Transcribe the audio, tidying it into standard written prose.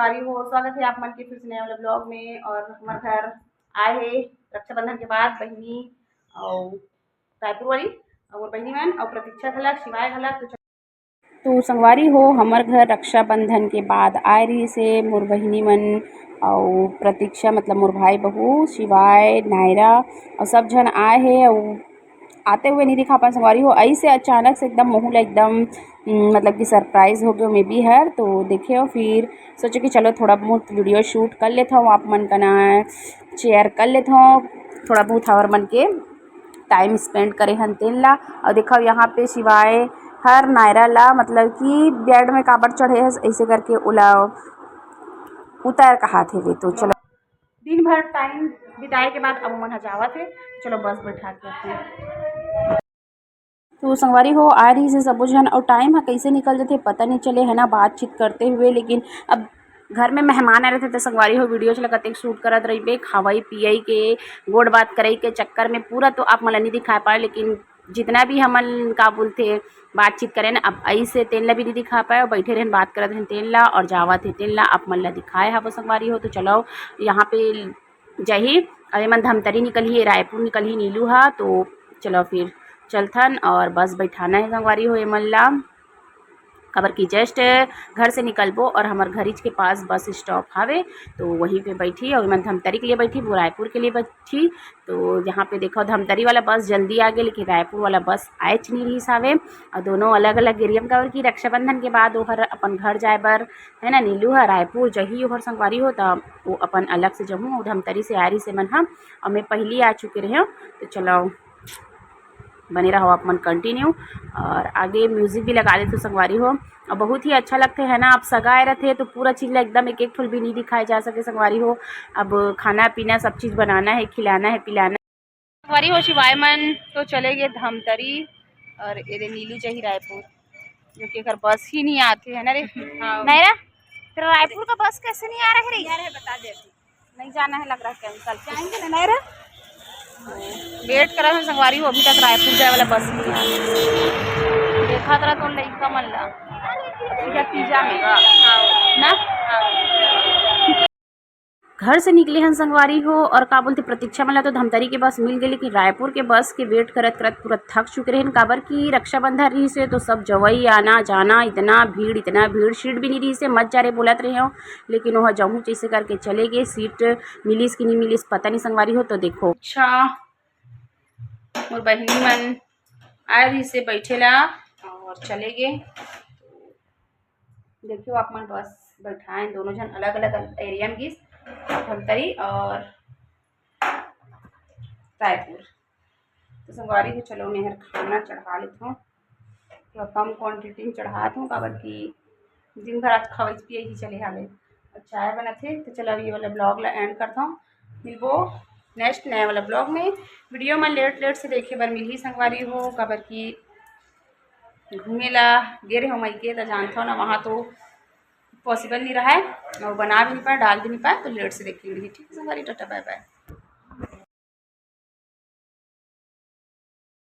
संगवारी हो, स्वागत है आप मन के फिर से नए वाले ब्लॉग में। और हमारे घर आए है रक्षाबंधन के बाद बहनी और रायपुर वाली और बहनी मन और प्रतीक्षा घलक शिवाय घलक। तो संगवारी हो हमार घर रक्षाबंधन के बाद आए रही से मोर बहिनी मन और प्रतीक्षा मतलब मोर भाई बहू शिवाय नायरा और सब जन आए हैं। और आते हुए नहीं दिखा पाए संगवारी हो, ऐसे अचानक से एकदम महूल एकदम मतलब कि सरप्राइज़ हो गया मे बी है। तो देखे हो फिर सोचे कि चलो थोड़ा बहुत वीडियो शूट कर लेता हूँ, आप मन का ना शेयर कर लेता हूँ थोड़ा बहुत और मन के टाइम स्पेंड करे हन तेन ला। और देखो यहाँ पे सिवाय हर नायरा ला मतलब कि बेड में काबर चढ़े है ऐसे करके उला उतार का हाथ है। तो चलो दिन भर टाइम बिताए के बाद अब मन जावत है, चलो बस बैठा के आते। तो संगवारी हो आ रही से सब जन और टाइम है कैसे निकल जाते पता नहीं चले है ना बातचीत करते हुए। लेकिन अब घर में मेहमान आ रहे थे तो संगवारी हो वीडियो चला कतेक शूट करत रही खावाई पियाई के गोड़ बात करे के चक्कर में पूरा तो आप मला नहीं दिखा पाए। लेकिन जितना भी हमन का बोलते बातचीत करें ना अब ऐसे तेन ला भी नहीं दिखा पाए और बैठे रहन बात करत रहन तेन ला और जावत है तेन ला आप मन ला दिखाए है वो संगवारी हो। तो चलो यहाँ पे जही अरे मन धमतरी निकली रायपुर निकली नीलू हा। तो चलो फिर चलथन और बस बैठाना है संगवारी हो मल्ला खबर की जस्ट घर से निकलबो और हमारे घरीज के पास बस स्टॉप हावे तो वहीं पे बैठी और मैं धमतरी के लिए बैठी वो रायपुर के लिए बैठी। तो यहाँ पे देखो धमतरी वाला बस जल्दी आ गया लेकिन रायपुर वाला बस आए नहीं रही सावे और दोनों अलग अलग एरियम कवर की रक्षाबंधन के बाद ओहर अपन घर जाए बर है ना नीलू है रायपुर जही ओहर संगवारी हो तो वो अपन अलग से जमूँ धमतरी से आ रही से मन हम और मैं पहली आ चुके रहे। तो चलो बने रहो आप मन कंटिन्यू और आगे म्यूज़िक भी लगा देते संगवारी हो और बहुत ही अच्छा लगते है ना। आप सगाए रहते तो पूरा चीज़ ला एकदम एक एक फुल भी नहीं दिखाए जा सके संगवारी हो। अब खाना पीना सब चीज़ बनाना है खिलाना है पिलाना संगवारी हो। शिवाय मन तो चले गए धमतरी और ये नीलू चाहिए रायपुर जो कि अगर बस ही नहीं आते है ना रे नायरा फिर रायपुर का बस कैसे नहीं आ रहा है बता दे नहीं जाना है लग रहा है कैंसल जाएंगे ना नायरा वेट करा था संगवारी हो अभी तक रायपुर जाए वाला बस नहीं आ रहा। देखा तरह तो लड़का मन ला पिज्जा में ना घर से निकले हैं संगवारी हो और का बोलते प्रतीक्षा मला तो धमतरी के बस मिल गई लेकिन रायपुर के बस के वेट करत करत पूरा थक चुके रहे काबर की रक्षाबंधन रही से तो सब जवई आना जाना इतना भीड़ सीट भी नहीं रही से मत जा रहे बोलत रहे हो। लेकिन वह जहूँ जैसे करके चले गए सीट मिलीस कि नहीं मिलीस पता नहीं संगवारी हो। तो देखो अच्छा और बहनी मन आ रही से बैठेला और चले गए। देखियो आप मन बस बैठाएं दोनों जन अलग अलग एरिया में गिस धमतरी और रायपुर। तो संगवारी को चलो मेहर खाना चढ़ा लेता हूँ थोड़ा कम क्वांटिटी में चढ़ाता हूँ काबर की दिन भर आज खवाई पिए ही चले हाले और चाय बनाते। तो चलो ये वाला ब्लॉग ला एंड करता हूँ मिलबो नेक्स्ट नया वाला ब्लॉग में। वीडियो में लेट से देखे बर मिली संगवारी हो काबर की घूमे ला गे रहे हो मई के तो जानता हो ना वहाँ तो पॉसिबल नहीं रहा है और बना भी नहीं पाए डाल भी नहीं पाए तो लेट से देखी वीडियो। ठीक है संगवारी टाटा बाय बाय।